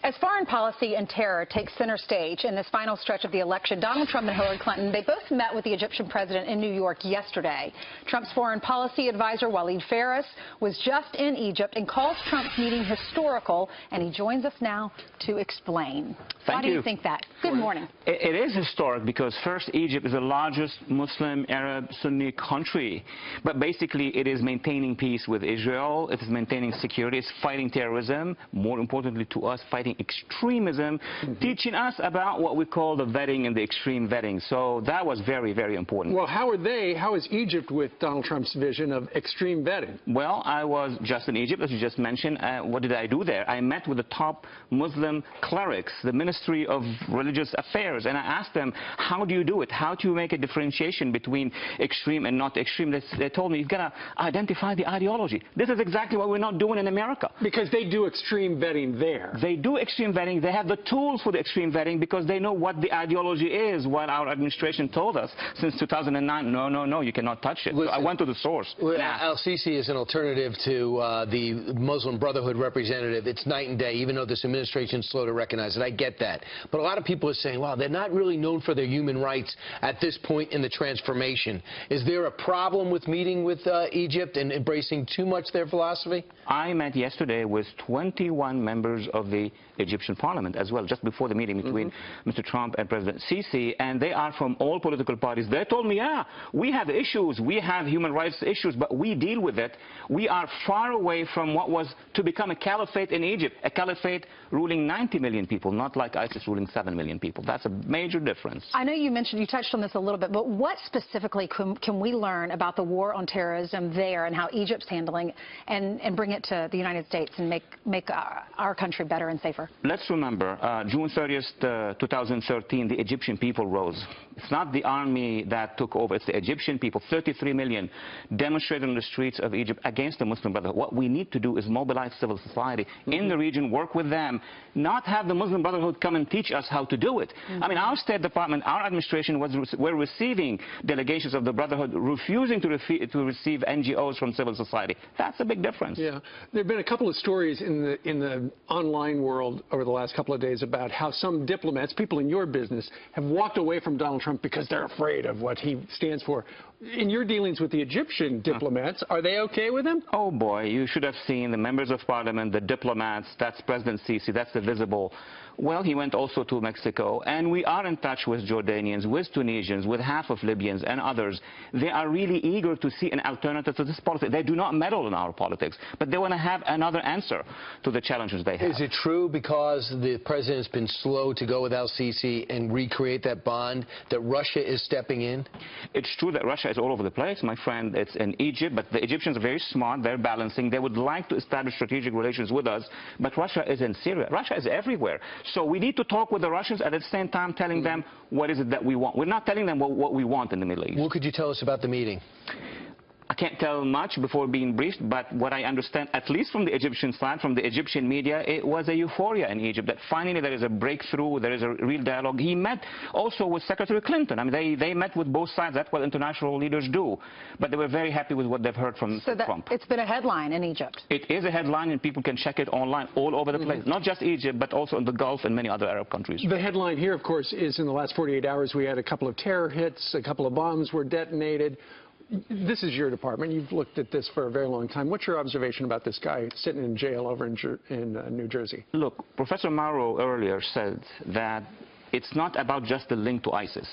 As foreign policy and terror take center stage in this final stretch of the election, Donald Trump and Hillary Clinton, they both met with the Egyptian president in New York yesterday. Trump's foreign policy advisor, Walid Phares, was just in Egypt and calls Trump's meeting historical, and he joins us now to explain. Why do you think that? Good morning. It is historic because, first, Egypt is the largest Muslim, Arab, Sunni country. But basically, it is maintaining peace with Israel. It is maintaining security. It's fighting terrorism. More importantly to us, fighting extremism, teaching us about what we call the vetting and the extreme vetting. So that was very, very important. Well, how is Egypt with Donald Trump's vision of extreme vetting? Well, I was just in Egypt, as you just mentioned. What did I do there? I met with the top Muslim clerics, the Ministry of Religious Affairs, and I asked them, how do you do it? How do you make a differentiation between extreme and not extreme? They told me, you've got to identify the ideology. This is exactly what we're not doing in America. Because they do extreme vetting there. They do extreme vetting. They have the tools for the extreme vetting because they know what the ideology is. What our administration told us since 2009, no, you cannot touch it. Listen, so I went to the source. Al-Sisi is an alternative to the Muslim Brotherhood representative. It's night and day, even though this administration is slow to recognize it. I get that. But a lot of people are saying, wow, they're not really known for their human rights at this point in the transformation. Is there a problem with meeting with Egypt and embracing too much their philosophy? I met yesterday with 21 members of the Egyptian parliament as well, just before the meeting between Mr. Trump and President Sisi, and they are from all political parties. They told me, yeah, we have issues, we have human rights issues, but we deal with it. We are far away from what was to become a caliphate in Egypt, a caliphate ruling 90 million people, not like ISIS ruling 7 million people. That's a major difference. I know you touched on this a little bit, but what specifically can we learn about the war on terrorism there and how Egypt's handling and bring it to the United States and make our country better and safer? Let's remember, June 30th, 2013, the Egyptian people rose. It's not the army that took over, it's the Egyptian people. 33 million demonstrated on the streets of Egypt against the Muslim Brotherhood. What we need to do is mobilize civil society in the region, work with them, not have the Muslim Brotherhood come and teach us how to do it. I mean, our State Department, our administration were receiving delegations of the Brotherhood, refusing to receive NGOs from civil society. That's a big difference. Yeah. There have been a couple of stories in the online world over the last couple of days about how some diplomats, people in your business, have walked away from Donald Trump because they're afraid of what he stands for. In your dealings with the Egyptian diplomats, are they okay with him? Oh boy, you should have seen the members of parliament, the diplomats, that's President Sisi, that's the visible. Well, he went also to Mexico, and we are in touch with Jordanians, with Tunisians, with half of Libyans and others. They are really eager to see an alternative to this policy. They do not meddle in our politics, but they want to have another answer to the challenges they have. Is it true, because the president's been slow to go with Al-Sisi and recreate that bond, that Russia is stepping in? It's true that Russia is all over the place, my friend. It's in Egypt, but the Egyptians are very smart. They're balancing. They would like to establish strategic relations with us, but Russia is in Syria. Russia is everywhere. So we need to talk with the Russians at the same time telling them what is it that we want. We're not telling them what we want in the Middle East. What could you tell us about the meeting? I can't tell much before being briefed, but what I understand, at least from the Egyptian side, from the Egyptian media, it was a euphoria in Egypt, that finally there is a breakthrough, there is a real dialogue. He met also with Secretary Clinton. I mean, they met with both sides. That's what international leaders do. But they were very happy with what they've heard from Trump. It's been a headline in Egypt. It is a headline, and people can check it online all over the place. Not just Egypt, but also in the Gulf and many other Arab countries. The headline here, of course, is in the last 48 hours we had a couple of terror hits, a couple of bombs were detonated. This is your department. You've looked at this for a very long time. What's your observation about this guy sitting in jail over in New Jersey? Look, Professor Mauro earlier said that it's not about just the link to ISIS.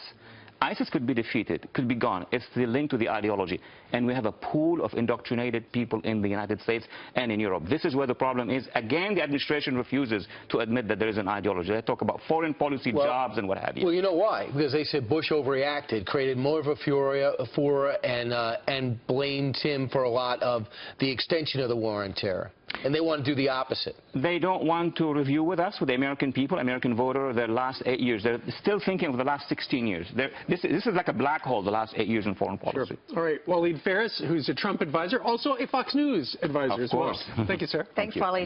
ISIS could be defeated, could be gone. It's the link to the ideology. And we have a pool of indoctrinated people in the United States and in Europe. This is where the problem is. Again, the administration refuses to admit that there is an ideology. They talk about foreign policy, jobs, and what have you. Well, you know why? Because they said Bush overreacted, created more of a furor, and blamed him for a lot of the extension of the war on terror. And they want to do the opposite. They don't want to review with us, with the American people, American voter, their last 8 years. They're still thinking of the last 16 years. This is like a black hole, the last 8 years in foreign policy. Sure. All right. Walid Phares, who's a Trump advisor, also a Fox News advisor as well. Of course. Thank you, sir. Thanks, Walid.